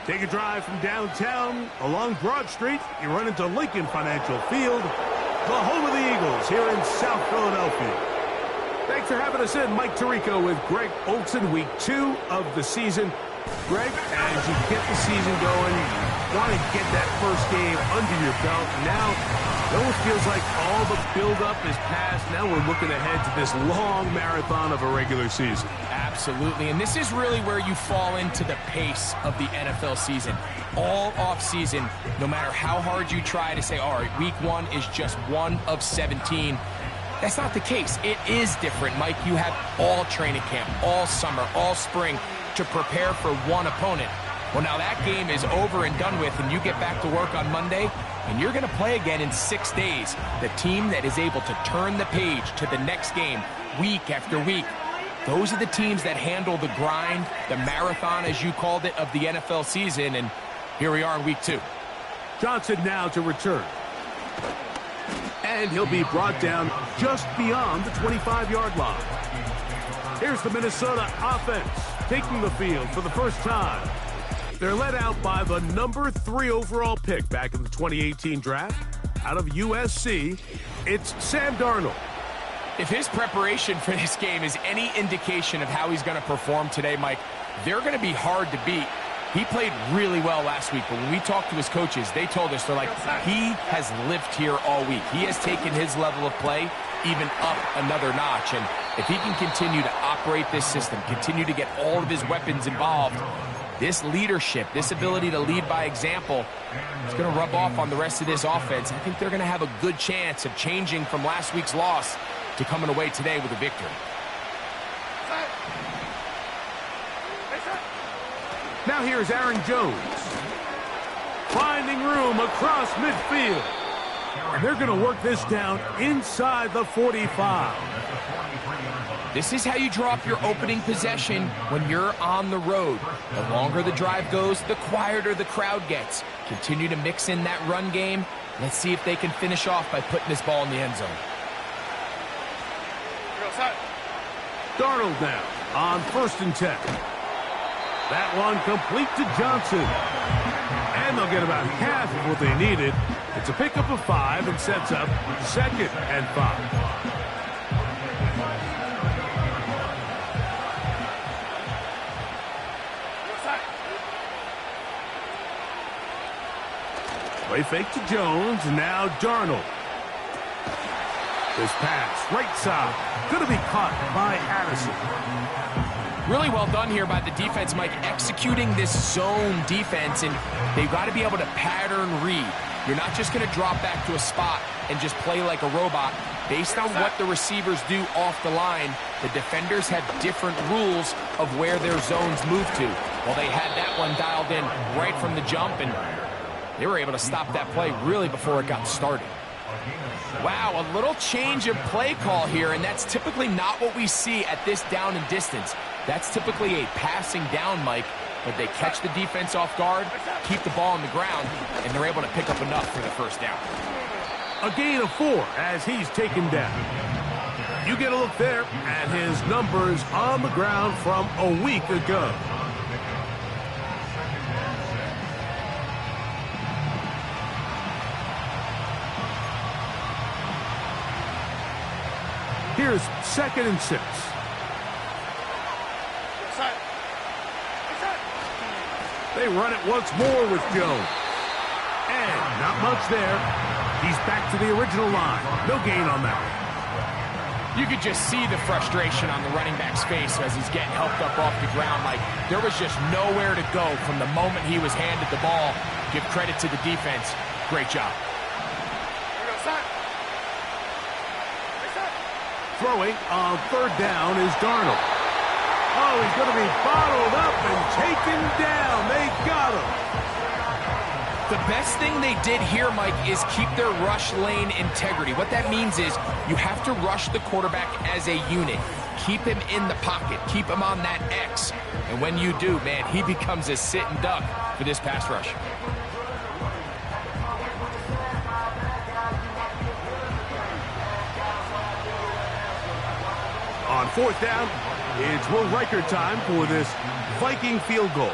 Take a drive from downtown along Broad Street. You run into Lincoln Financial Field, the home of the Eagles here in South Philadelphia. Thanks for having us in. Mike Tirico with Greg Olsen, week 2 of the season. Greg, as you get the season going, you want to get that first game under your belt. Now, it almost feels like all the buildup is past. Now we're looking ahead to this long marathon of a regular season. Absolutely, and this is really where you fall into the pace of the NFL season. All off-season, no matter how hard you try to say, all right, week 1 is just 1 of 17. That's not the case. It is different, Mike. You have all training camp, all summer, all spring to prepare for one opponent. Well, now that game is over and done with, and you get back to work on Monday, and you're going to play again in 6 days. The team that is able to turn the page to the next game week after week, those are the teams that handle the grind, the marathon, as you called it, of the NFL season, and here we are in week 2. Johnson now to return. And he'll be brought down just beyond the 25-yard line. Here's the Minnesota offense taking the field for the first time. They're led out by the number 3 overall pick back in the 2018 draft. Out of USC, it's Sam Darnold. If his preparation for this game is any indication of how he's going to perform today, Mike, they're going to be hard to beat. He played really well last week, but when we talked to his coaches, they told us, they're like, he has lived here all week. He has taken his level of play even up another notch, and if he can continue to operate this system, continue to get all of his weapons involved, this leadership, this ability to lead by example, it's going to rub off on the rest of this offense. I think they're going to have a good chance of changing from last week's loss to coming away today with a victory. Now here's Aaron Jones. Finding room across midfield. And they're going to work this down inside the 45. This is how you draw up your opening possession when you're on the road. The longer the drive goes, the quieter the crowd gets. Continue to mix in that run game. Let's see if they can finish off by putting this ball in the end zone. Darnold now on 1st and 10. That one complete to Johnson. And they'll get about half of what they needed. It's a pickup of 5 and sets up 2nd and 5. Play fake to Jones, and now Darnold. This pass, right side, going to be caught by Addison. Really well done here by the defense, Mike, executing this zone defense, and they've got to be able to pattern read. You're not just going to drop back to a spot and just play like a robot. Based on what the receivers do off the line, the defenders have different rules of where their zones move to. Well, they had that one dialed in right from the jump, and they were able to stop that play really before it got started. Wow, a little change of play call here, and that's typically not what we see at this down and distance. That's typically a passing down, Mike, but they catch the defense off guard, keep the ball on the ground, and they're able to pick up enough for the first down. A gain of 4 as he's taken down. You get a look there at his numbers on the ground from a week ago. Here's 2nd and 6. They run it once more with Jones. And not much there. He's back to the original line. No gain on that. You could just see the frustration on the running back's face as he's getting helped up off the ground. Like, there was just nowhere to go from the moment he was handed the ball. Give credit to the defense. Great job. Throwing on 3rd down is Darnold. Oh, he's going to be bottled up and taken down. They got him. The best thing they did here, Mike, is keep their rush lane integrity. What that means is you have to rush the quarterback as a unit. Keep him in the pocket. Keep him on that X. And when you do, man, he becomes a sit-and duck for this pass rush. On 4th down, It's Will Riker time for this Viking field goal.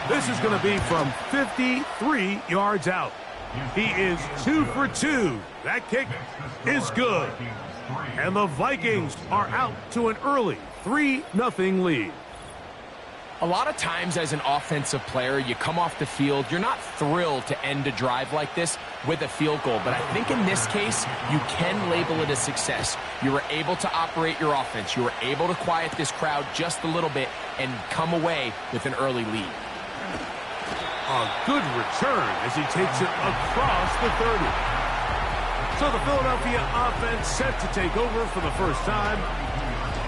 This is going to be from 53 yards out. He is 2 for 2. That kick is good. And the Vikings are out to an early 3-0 lead. A lot of times as an offensive player, you come off the field, you're not thrilled to end a drive like this with a field goal. But I think in this case, you can label it a success. You were able to operate your offense. You were able to quiet this crowd just a little bit and come away with an early lead. A good return as he takes it across the 30. So the Philadelphia offense set to take over for the first time.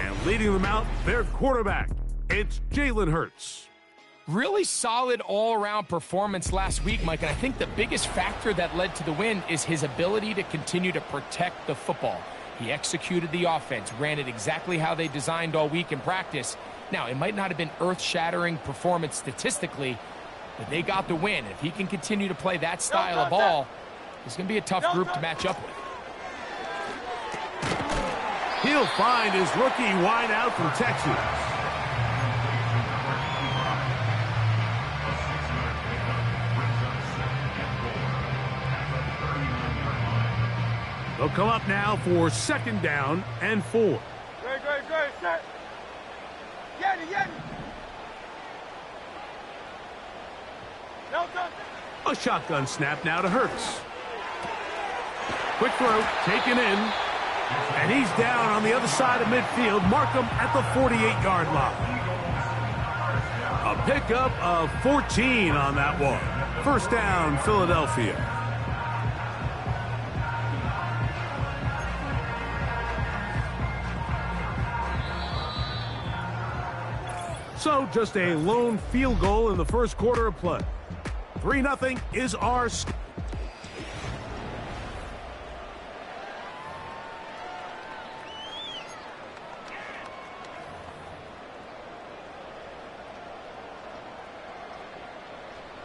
And leading them out, their quarterback. It's Jalen Hurts. Really solid all-around performance last week, Mike, and I think the biggest factor that led to the win is his ability to continue to protect the football. He executed the offense, ran it exactly how they designed all week in practice. Now, it might not have been earth-shattering performance statistically, but they got the win. If he can continue to play that style of ball, it's going to be a tough group to match up with. He'll find his rookie wideout from Texas. They'll come up now for 2nd down and 4. Great, set. Yeti. A shotgun snap now to Hurts. Quick throw, taken in. And he's down on the other side of midfield. Mark him at the 48-yard line. A pickup of 14 on that one. 1st down, Philadelphia. So just a lone field goal in the first quarter of play. 3-0 is our score.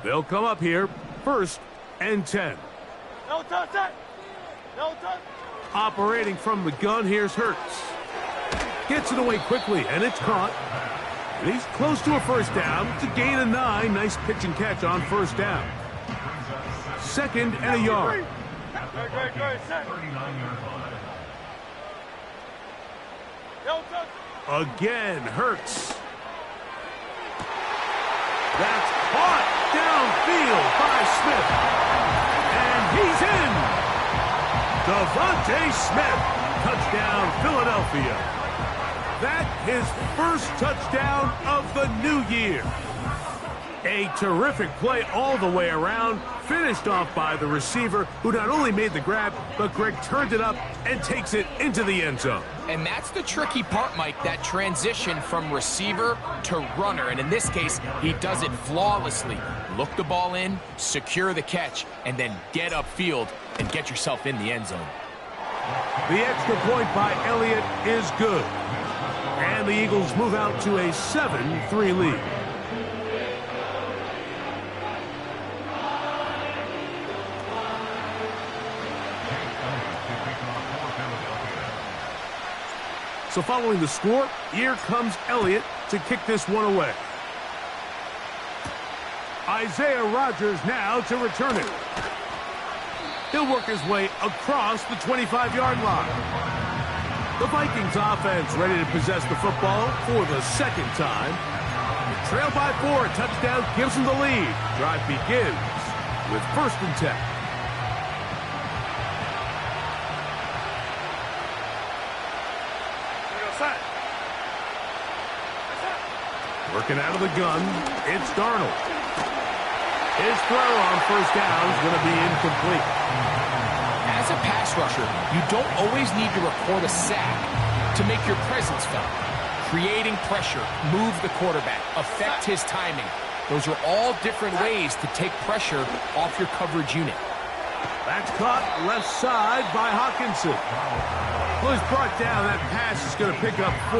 They'll come up here, 1st and 10. No touch. Operating from the gun, here's Hurts. Gets it away quickly, and it's caught. And he's close to a 1st down. It's a gain of 9. Nice pitch and catch on 1st down. 2nd and a yard. Great, set. No touch. Again, Hurts. That's caught downfield by Smith. And he's in. Devontae Smith. Touchdown, Philadelphia. That his 1st touchdown of the new year. A terrific play all the way around. Finished off by the receiver, who not only made the grab, but Greg turned it up and takes it into the end zone. And that's the tricky part, Mike, that transition from receiver to runner. And in this case, he does it flawlessly. Look the ball in, secure the catch, and then get upfield and get yourself in the end zone. The extra point by Elliott is good. And the Eagles move out to a 7-3 lead. So following the score, here comes Elliott to kick this one away. Isaiah Rodgers now to return it. He'll work his way across the 25-yard line. The Vikings offense ready to possess the football for the 2nd time. They trail by 4. A touchdown gives them the lead. Drive begins with 1st and 10. Working out of the gun, it's Darnold. His throw on 1st down is going to be incomplete. As a pass rusher, you don't always need to record a sack to make your presence felt. Creating pressure, move the quarterback, affect his timing. Those are all different ways to take pressure off your coverage unit. That's caught left side by Hockenson. Well, he's brought down. That pass is going to pick up 4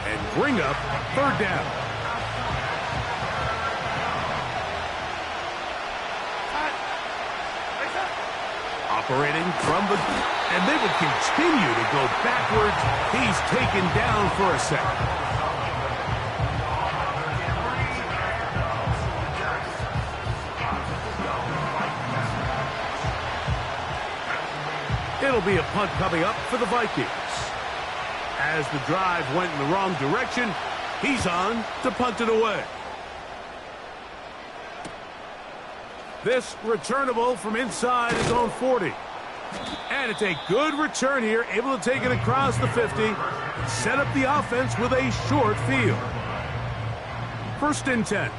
and bring up 3rd down. A operating from the... And they would continue to go backwards. He's taken down for a second. It'll be a punt coming up for the Vikings. As the drive went in the wrong direction, he's on to punt it away. This returnable from inside his own 40. And it's a good return here, able to take it across the 50, set up the offense with a short field. 1st and 10.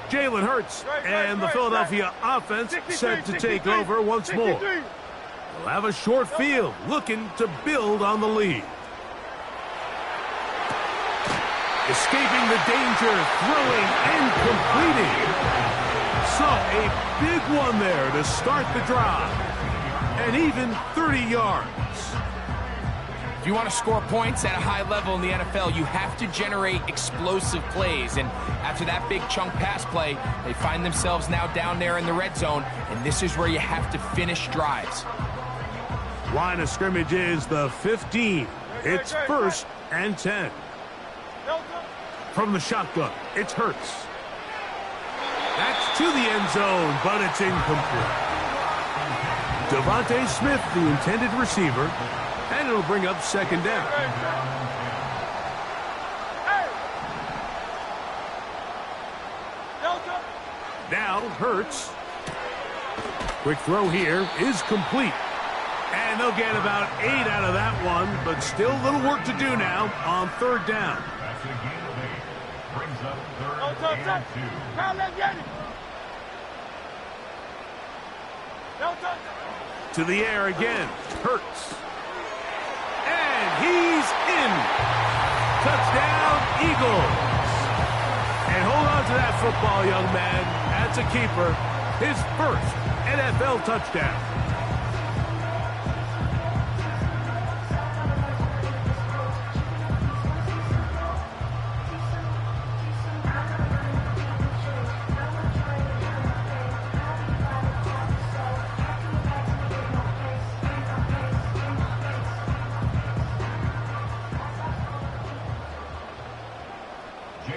Jalen Hurts and the Philadelphia offense set to take over once more. They'll have a short field, looking to build on the lead. Escaping the danger, throwing and completing. So a big one there to start the drive. And even 30 yards. If you want to score points at a high level in the NFL, you have to generate explosive plays. And after that big chunk pass play, they find themselves now down there in the red zone. And this is where you have to finish drives. Line of scrimmage is the 15. It's 1st and 10. From the shotgun, it's Hurts. That's to the end zone, but it's incomplete. Devontae Smith, the intended receiver, and it'll bring up 2nd down. Now Hurts. Quick throw here is complete. And they'll get about 8 out of that one, but still a little work to do now on 3rd down. To the air again, Hurts. And he's in. Touchdown, Eagles. And hold on to that football, young man. That's a keeper. His 1st NFL touchdown.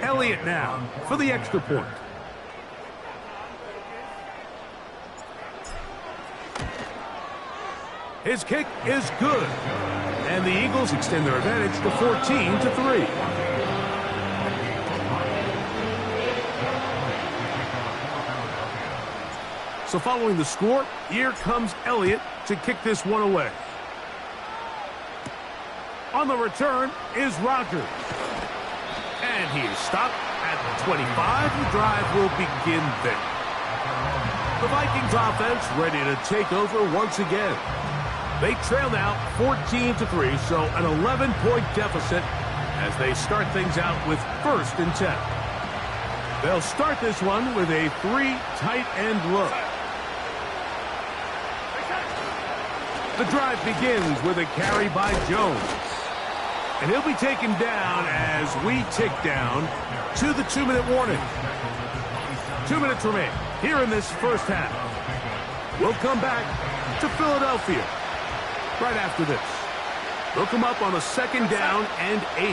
Elliott now for the extra point. His kick is good. And the Eagles extend their advantage to 14-3. So following the score, here comes Elliott to kick this one away. On the return is Rodgers. And he is stopped at the 25. The drive will begin there. The Vikings offense ready to take over once again. They trail now 14-3, so an 11-point deficit as they start things out with 1st and 10. They'll start this one with a 3 tight end look. The drive begins with a carry by Jones. And he'll be taken down as we tick down to the 2-minute warning. 2 minutes remain here in this 1st half. We'll come back to Philadelphia right after this. They'll come up on a 2nd down and 8.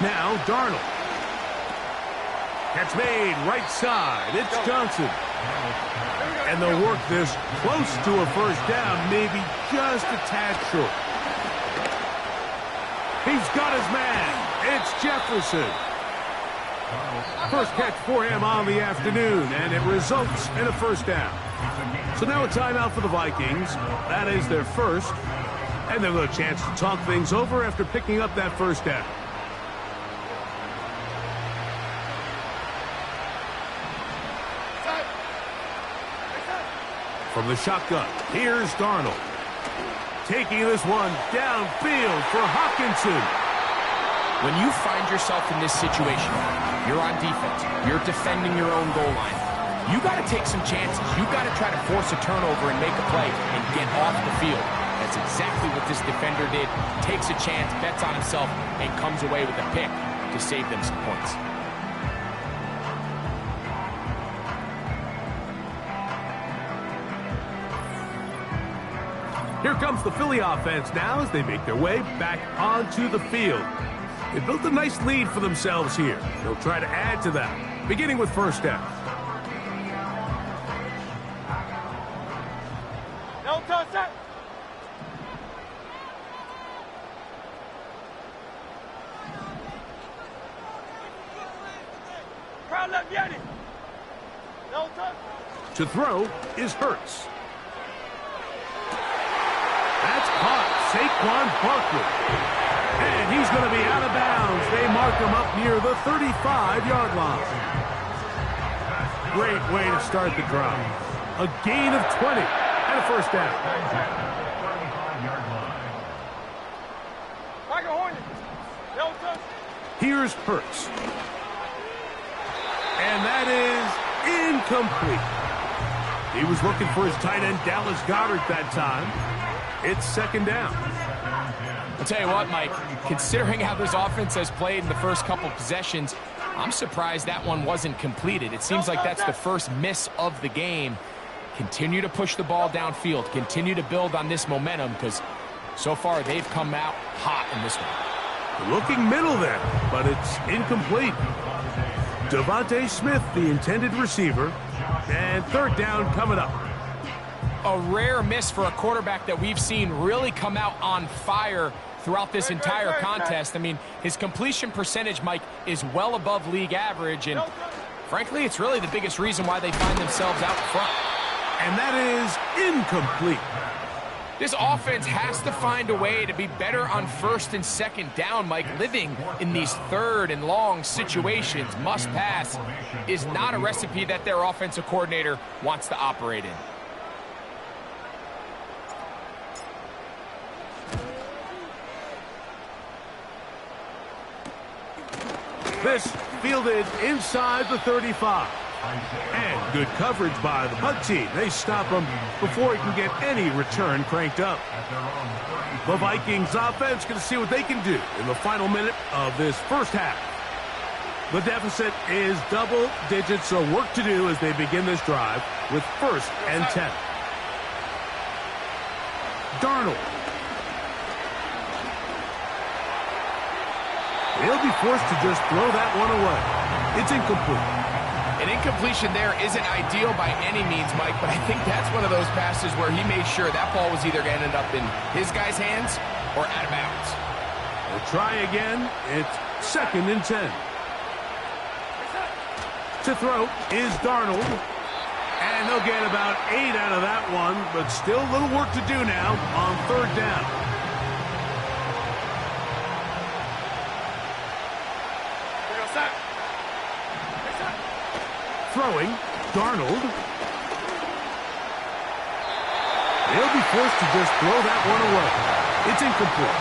Now Darnold. Catch made right side. It's Johnson. And they'll work this close to a 1st down, maybe just a tad short. He's got his man. It's Jefferson. First catch for him on the afternoon, and it results in a 1st down. So now a timeout for the Vikings. That is their 1st. And they'll have a chance to talk things over after picking up that 1st down. From the shotgun, here's Darnold. Taking this one downfield for Hockenson. When you find yourself in this situation, you're on defense, you're defending your own goal line, you got to take some chances. You got to try to force a turnover and make a play and get off the field. That's exactly what this defender did. Takes a chance, bets on himself, and comes away with a pick to save them some points. Here comes the Philly offense now as they make their way back onto the field. They built a nice lead for themselves here. They'll try to add to that, beginning with first down. No touch that. Crowd left Yeti. No touch. To throw is Hurts. That's caught. Saquon Barkley. And he's going to be out of bounds. They mark him up near the 35-yard line. Great way to start the drive. A gain of 20 and a first down. Michael Hornet. No touch. Here's Hurts. And that is incomplete. He was looking for his tight end, Dallas Goedert, that time. It's second down. I'll tell you what, Mike, considering how this offense has played in the first couple possessions, I'm surprised that one wasn't completed. It seems like that's the first miss of the game. Continue to push the ball downfield. Continue to build on this momentum because so far they've come out hot in this one. Looking middle there, but it's incomplete. Devontae Smith, the intended receiver, and third down coming up. A rare miss for a quarterback that we've seen really come out on fire throughout this entire contest. I mean, his completion percentage, Mike, is well above league average, and frankly, it's really the biggest reason why they find themselves out front. And that is incomplete. This offense has to find a way to be better on first and second down, Mike. Living in these third and long situations, must pass, is not a recipe that their offensive coordinator wants to operate in. This fielded inside the 35. And good coverage by the punt team. They stop him before he can get any return cranked up. The Vikings offense going to see what they can do in the final minute of this first half. The deficit is double digits, so work to do as they begin this drive with first and 10. Darnold. They'll be forced to just throw that one away. It's incomplete. An incompletion there isn't ideal by any means, Mike, but I think that's one of those passes where he made sure that ball was either going to end up in his guy's hands or out of bounds. They'll try again. It's second and 10. To throw is Darnold. And they'll get about 8 out of that one, but still a little work to do now on third down. Throwing, Darnold. They'll be forced to just throw that one away. It's incomplete.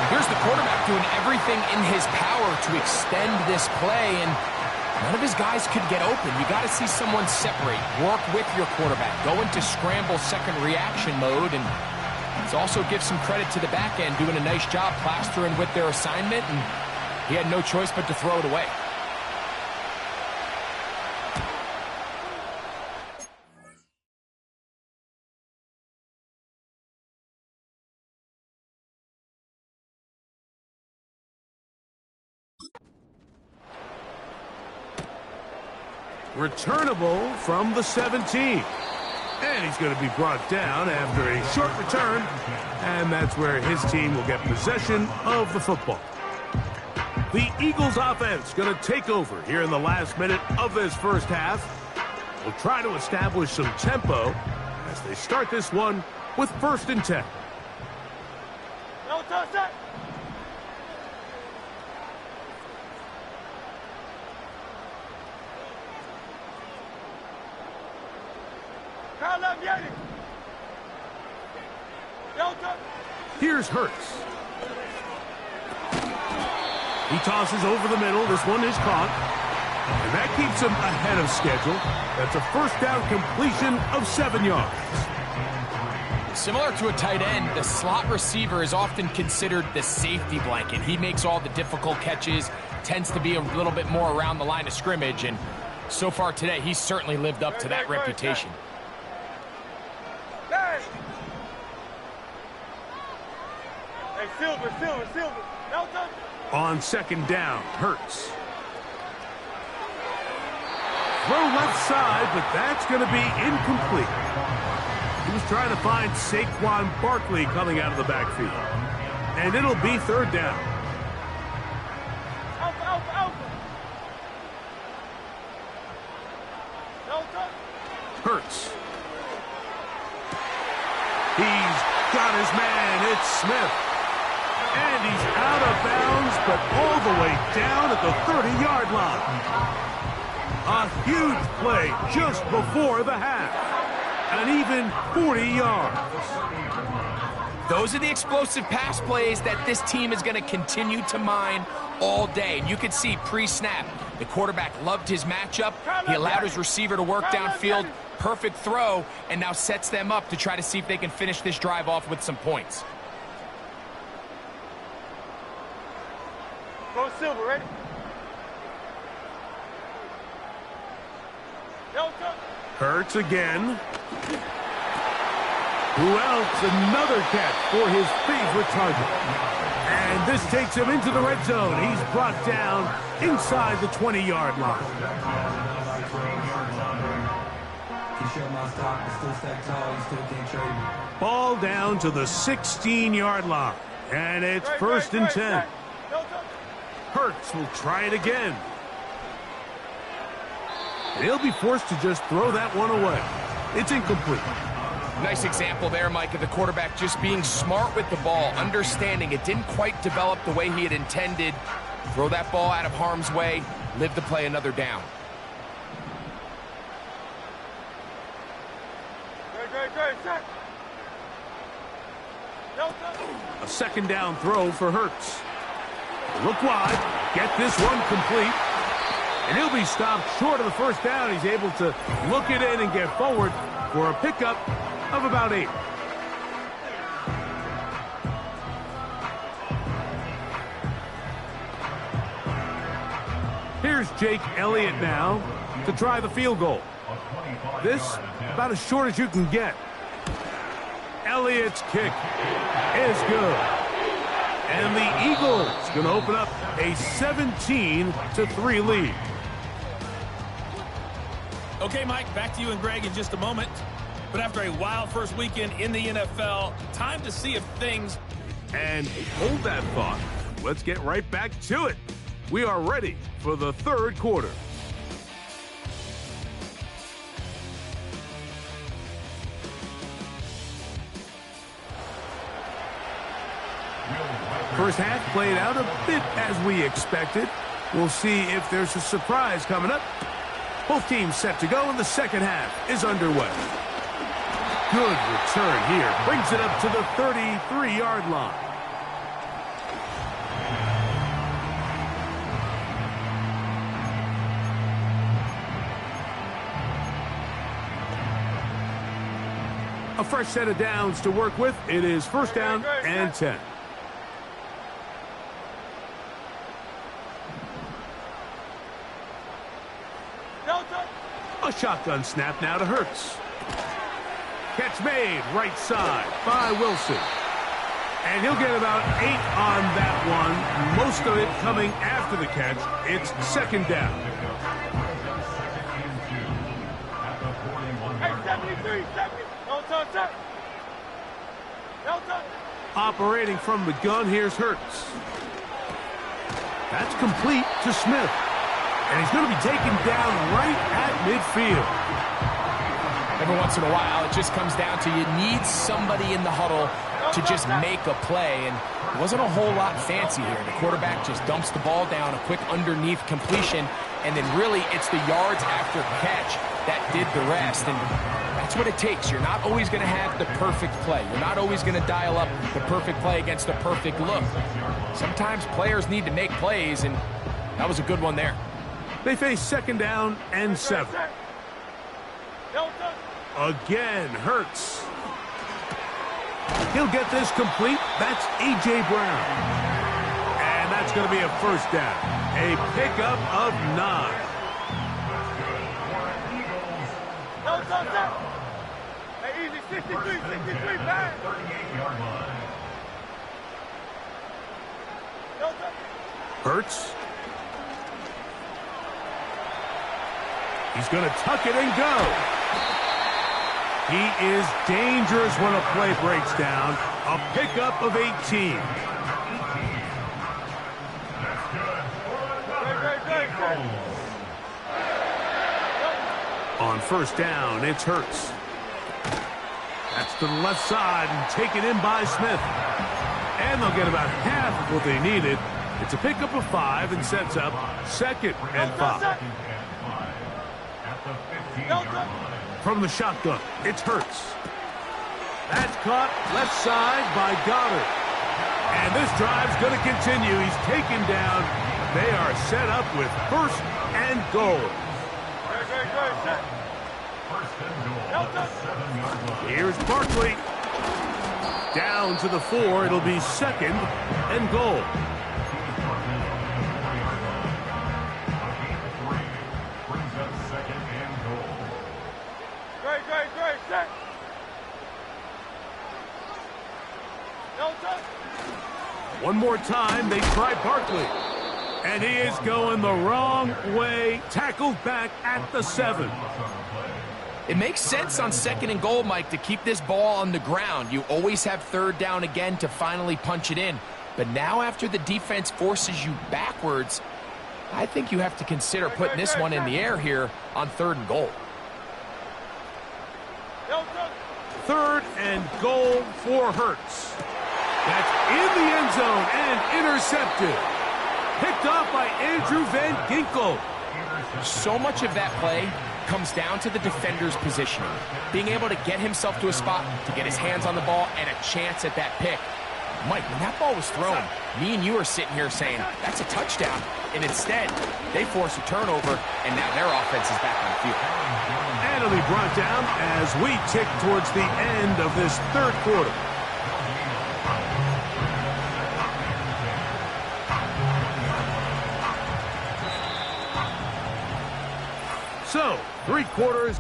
Here's the quarterback doing everything in his power to extend this play, and none of his guys could get open. You got to see someone separate, work with your quarterback, go into scramble second reaction mode, and let's also give some credit to the back end doing a nice job plastering with their assignment, and he had no choice but to throw it away. Returnable from the 17. And he's going to be brought down after a short return. And that's where his team will get possession of the football. The Eagles offense going to take over here in the last minute of this first half. We'll try to establish some tempo as they start this one with first and 10. No touch that. Crowd left Yeti. No touch. Here's Hurts. He tosses over the middle. This one is caught. And that keeps him ahead of schedule. That's a first down completion of 7 yards. Similar to a tight end, the slot receiver is often considered the safety blanket. He makes all the difficult catches, tends to be a little bit more around the line of scrimmage, and so far today, he's certainly lived up to that reputation. Silver. No touch. On second down, Hurts. Throw left side, but that's going to be incomplete. He was trying to find Saquon Barkley coming out of the backfield. And it'll be third down. Alpha. No touch. Hurts. He's got his man. It's Smith. And he's out of bounds, but all the way down at the 30-yard line. A huge play just before the half. And even 40 yards. Those are the explosive pass plays that this team is going to continue to mine all day. And you can see pre-snap, the quarterback loved his matchup. He allowed his receiver to work downfield. Perfect throw, and now sets them up to try to see if they can finish this drive off with some points. Go Silver, ready? No touch. Hurts again. Who else? Another catch for his favorite target. And this takes him into the red zone. He's brought down inside the 20-yard line. Ball down to the 16-yard line. And it's first and 10. Hurts will try it again. And he'll be forced to just throw that one away. It's incomplete. Nice example there, Mike, of the quarterback just being smart with the ball, understanding it didn't quite develop the way he had intended. Throw that ball out of harm's way, live to play another down. Great. No touch. A second down throw for Hurts. Look wide. Get this one complete. And he'll be stopped short of the first down. He's able to look it in and get forward for a pickup of about 8. Here's Jake Elliott now to try the field goal. This about as short as you can get. Elliott's kick is good. And the Eagles going to open up a 17-3 lead. Okay, Mike, back to you and Greg in just a moment. But after a wild first weekend in the NFL, time to see if things... And hold that thought. Let's get right back to it. We are ready for the third quarter. First half played out a bit as we expected. We'll see if there's a surprise coming up. Both teams set to go, and the second half is underway. Good return here. Brings it up to the 33-yard line. A fresh set of downs to work with. It is first down and 10. A shotgun snap now to Hurts. Catch made right side by Wilson. And he'll get about 8 on that one. Most of it coming after the catch. It's second down. Hey, 73, 70. No touch. No touch. Operating from the gun, here's Hurts. That's complete to Smith. And he's going to be taken down right at midfield. Every once in a while, it just comes down to you need somebody in the huddle to just make a play. And it wasn't a whole lot fancy here. The quarterback just dumps the ball down, a quick underneath completion, and then really it's the yards after catch that did the rest. And that's what it takes. You're not always going to have the perfect play. You're not always going to dial up the perfect play against the perfect look. Sometimes players need to make plays, and that was a good one there. They face second down and 7. Again, Hurts. He'll get this complete. That's A.J. Brown. And that's going to be a first down. A pickup of 9. No touch. Hey, easy, 63, bang. Hurts. He's going to tuck it and go. He is dangerous when a play breaks down. A pickup of 18. On first down, it's Hurts. That's to the left side and taken in by Smith. And they'll get about half of what they needed. It's a pickup of 5 and sets up 2nd and 5. From the shotgun, it's Hurts. That's caught left side by Goddard. And this drive's going to continue. He's taken down. They are set up with 1st and goal. Here's Barkley. Down to the 4. It'll be 2nd and goal. One more time, they try Barkley. And he is going the wrong way. Tackled back at the 7. It makes sense on 2nd and goal, Mike, to keep this ball on the ground. You always have 3rd down again to finally punch it in. But now after the defense forces you backwards, I think you have to consider putting this one in the air here on 3rd and goal. 3rd and goal for Hurts. That's in the end zone and intercepted. Picked off by Andrew Van Ginkel. So much of that play comes down to the defender's positioning. Being able to get himself to a spot, to get his hands on the ball, and a chance at that pick. Mike, when that ball was thrown, me and you are sitting here saying, that's a touchdown. And instead, they force a turnover, and now their offense is back on the field. And it'll be brought down as we tick towards the end of this 3rd quarter. So, 3 quarters.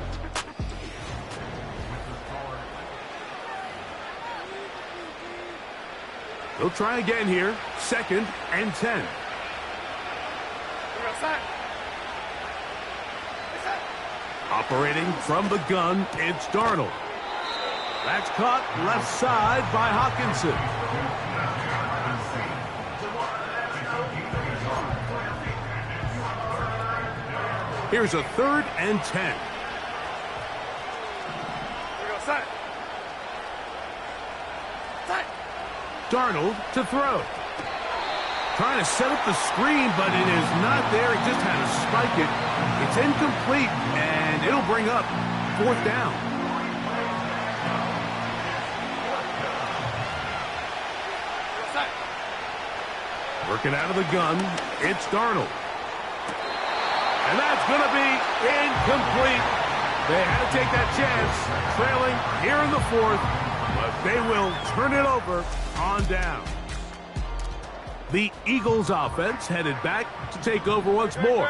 They'll try again here. 2nd and 10. Operating from the gun, it's Darnold. That's caught left side by Hockenson. Here's a 3rd and 10. Darnold to throw. Trying to set up the screen, but it is not there. He just had to spike it. It's incomplete, and it'll bring up 4th down. Working out of the gun, it's Darnold. And that's going to be incomplete. They had to take that chance, trailing here in the 4th, but they will turn it over on down. The Eagles offense headed back to take over once more.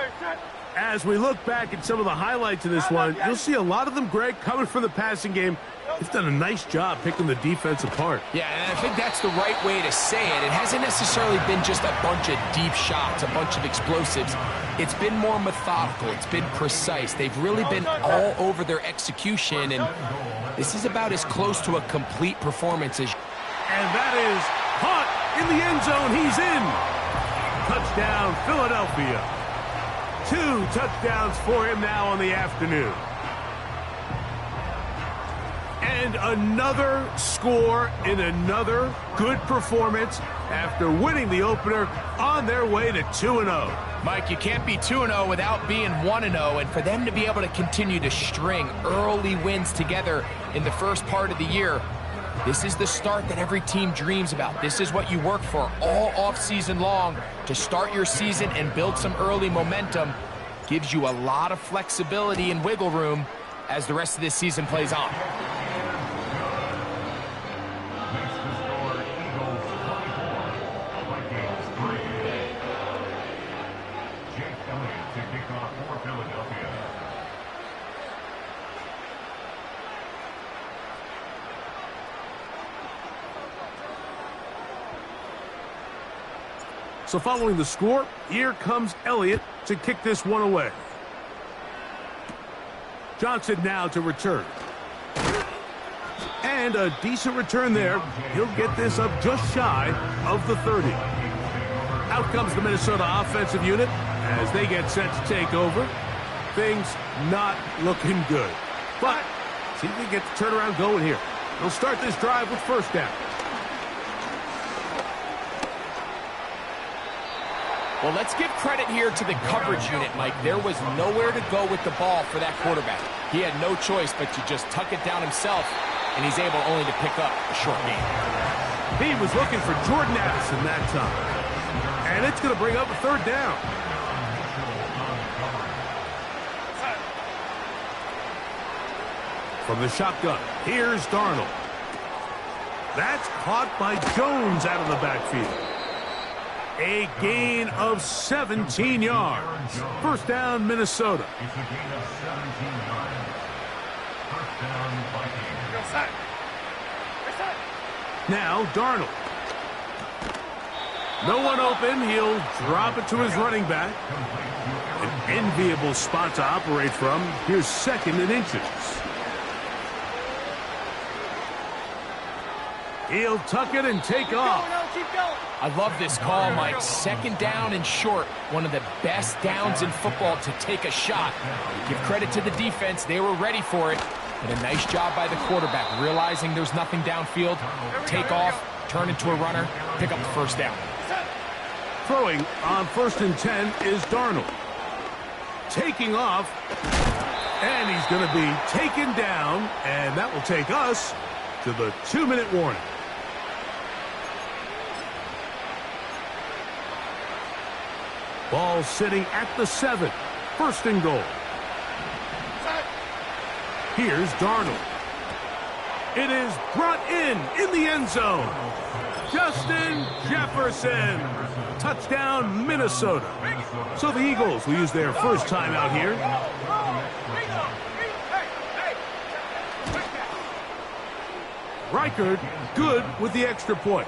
As we look back at some of the highlights of this one, you'll see a lot of them, Greg, coming from the passing game. They've done a nice job picking the defense apart. Yeah, and I think that's the right way to say it. It hasn't necessarily been just a bunch of deep shots, a bunch of explosives. It's been more methodical. It's been precise. They've really been all over their execution, and this is about as close to a complete performance as... And that is caught in the end zone. He's in. Touchdown, Philadelphia. 2 touchdowns for him now on the afternoon. And another score in another good performance after winning the opener on their way to 2-0. Mike, you can't be 2-0 without being 1-0, and for them to be able to continue to string early wins together in the first part of the year, this is the start that every team dreams about. This is what you work for all offseason long to start your season and build some early momentum. Gives you a lot of flexibility and wiggle room as the rest of this season plays on. So following the score, here comes Elliott to kick this one away. Johnson now to return. And a decent return there. He'll get this up just shy of the 30. Out comes the Minnesota offensive unit as they get set to take over. Things not looking good. But see if they get the turnaround going here. They'll start this drive with first down. Well, let's give credit here to the coverage unit, Mike. There was nowhere to go with the ball for that quarterback. He had no choice but to just tuck it down himself, and he's able only to pick up a short gain. He was looking for Jordan Addison that time. And it's going to bring up a third down. From the shotgun, here's Darnold. That's caught by Jones out of the backfield. A gain of 17 yards. First down, Minnesota. Now, Darnold. No one open. He'll drop it to his running back. An enviable spot to operate from. Here's second and inches. He'll tuck it and take off. I love this call, Mike. Second down and short. One of the best downs in football to take a shot. Give credit to the defense. They were ready for it. But a nice job by the quarterback, realizing there's nothing downfield. Take off, turn into a runner, pick up the first down. Throwing on 1st and 10 is Darnold. Taking off. And he's going to be taken down. And that will take us to the 2-minute warning. Ball sitting at the 7. First and goal. Here's Darnold. It is brought in the end zone. Justin Jefferson. Touchdown, Minnesota. So the Eagles will use their first time out here. Reichard good with the extra point.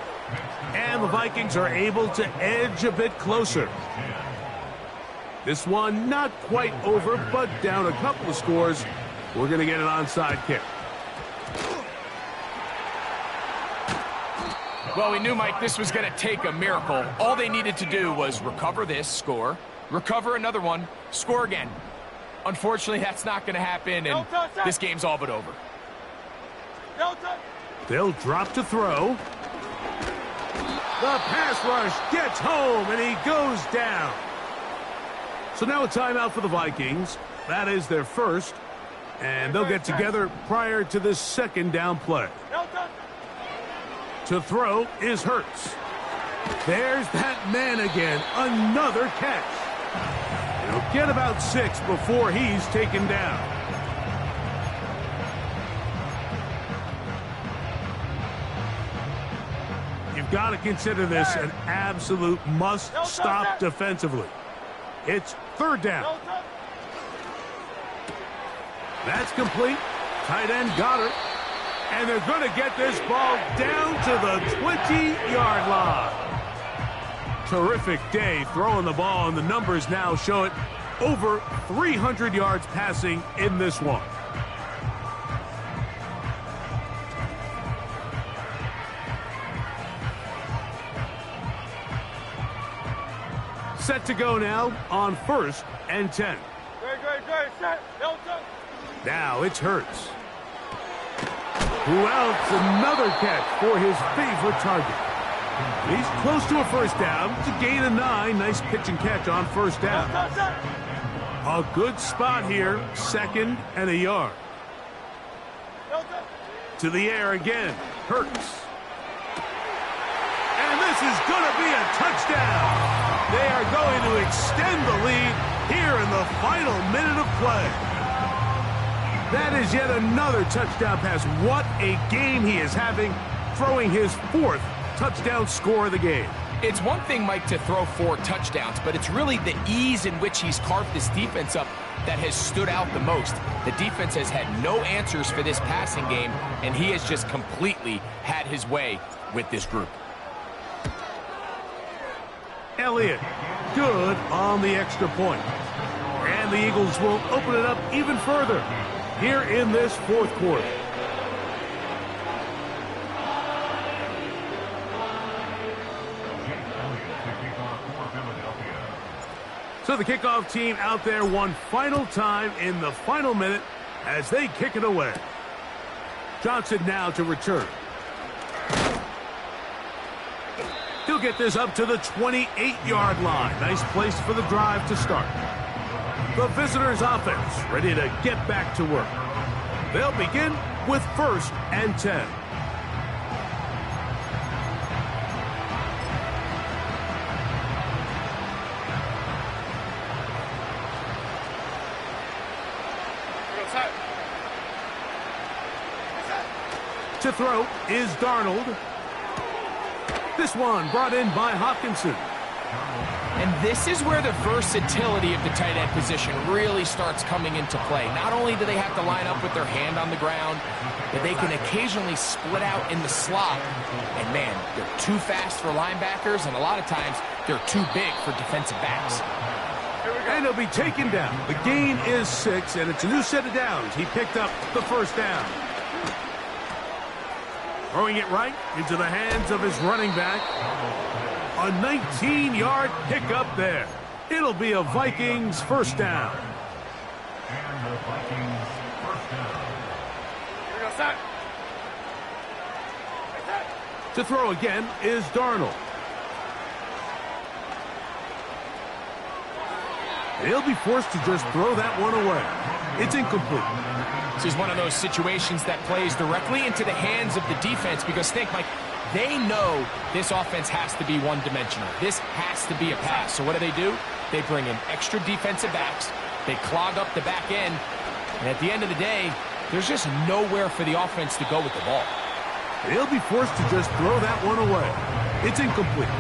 And the Vikings are able to edge a bit closer. This one not quite over, but down a couple of scores. We're going to get an onside kick. Well, we knew, Mike, this was going to take a miracle. All they needed to do was recover this, score, recover another one, score again. Unfortunately, that's not going to happen, and this game's all but over. They'll drop to throw. The pass rush gets home, and he goes down. So now a timeout for the Vikings. That is their first, and they'll get together prior to this second down play. To throw is Hurts. There's that man again. Another catch. He'll get about 6 before he's taken down. You've got to consider this an absolute must-stop defensively. It's third down. That's complete. Tight end Goddard. And they're going to get this ball down to the 20-yard line. Terrific day throwing the ball, and the numbers now show it. Over 300 yards passing in this one. Set to go now on 1st and 10. Now it's Hurts. Who else? Another catch for his favorite target. He's close to a first down. It's a gain of 9. Nice pitch and catch on first down. A good spot here. 2nd and a yard. To the air again. Hurts. And this is going to be a touchdown. They are going to extend the lead here in the final minute of play. That is yet another touchdown pass. What a game he is having, throwing his 4th touchdown score of the game. It's one thing, Mike, to throw 4 touchdowns, but it's really the ease in which he's carved this defense up that has stood out the most. The defense has had no answers for this passing game, and he has just completely had his way with this group. Elliott. Good on the extra point. And the Eagles will open it up even further here in this fourth quarter. So the kickoff team out there one final time in the final minute as they kick it away. Johnson now to return. He'll get this up to the 28-yard line. Nice place for the drive to start. The visitors' offense ready to get back to work. They'll begin with 1st and 10. To throw is Darnold. This one brought in by Hopkinson. And this is where the versatility of the tight end position really starts coming into play. Not only do they have to line up with their hand on the ground, but they can occasionally split out in the slot. And man, they're too fast for linebackers, and a lot of times they're too big for defensive backs. And he'll be taken down. The gain is 6, and it's a new set of downs. He picked up the first down. Throwing it right into the hands of his running back. A 19-yard pickup there. It'll be a Vikings first down. And the Vikings first down. Here we go, set. To throw again is Darnold. He'll be forced to just throw that one away. It's incomplete. This is one of those situations that plays directly into the hands of the defense because think, Mike, they know this offense has to be one-dimensional. This has to be a pass. So what do? They bring in extra defensive backs. They clog up the back end. And at the end of the day, there's just nowhere for the offense to go with the ball. He'll be forced to just throw that one away. It's incomplete.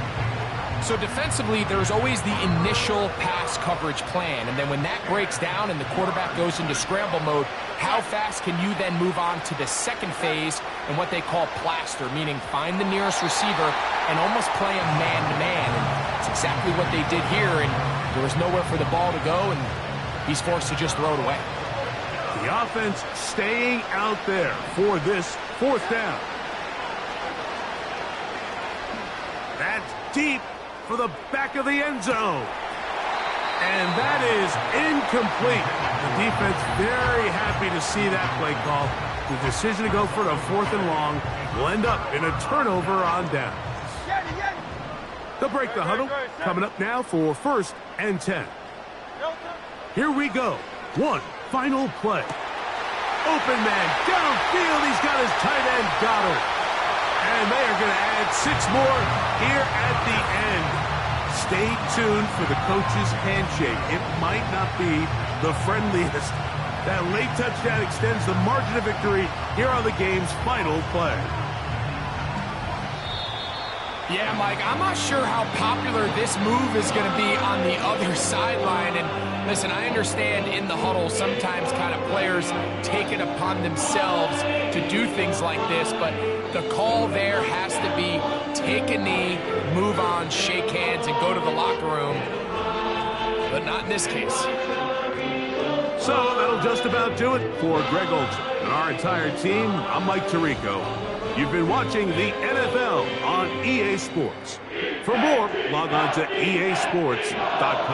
So defensively, there's always the initial pass coverage plan. And then when that breaks down and the quarterback goes into scramble mode, how fast can you then move on to the second phase and what they call plaster, meaning find the nearest receiver and almost play him man-to-man. And it's exactly what they did here, and there was nowhere for the ball to go, and he's forced to just throw it away. The offense staying out there for this fourth down. That's deep for the back of the end zone. And that is incomplete. The defense very happy to see that play call. The decision to go for the 4th and long will end up in a turnover on downs. They'll break the huddle. Coming up now for 1st and 10. Here we go. One final play. Open man downfield. He's got his tight end Goddard. And they are going to add 6 more here at the end. Stay tuned for the coach's handshake. It might not be the friendliest. That late touchdown extends the margin of victory here on the game's final play. Yeah, Mike, I'm not sure how popular this move is going to be on the other sideline. And listen, I understand in the huddle sometimes kind of players take it upon themselves to do things like this, but the call there has to be take a knee, move on, shake hands, and go to the locker room. But not in this case. So that'll just about do it for Greg Olsen and our entire team. I'm Mike Tirico. You've been watching the NFL on EA Sports. For more, log on to easports.com.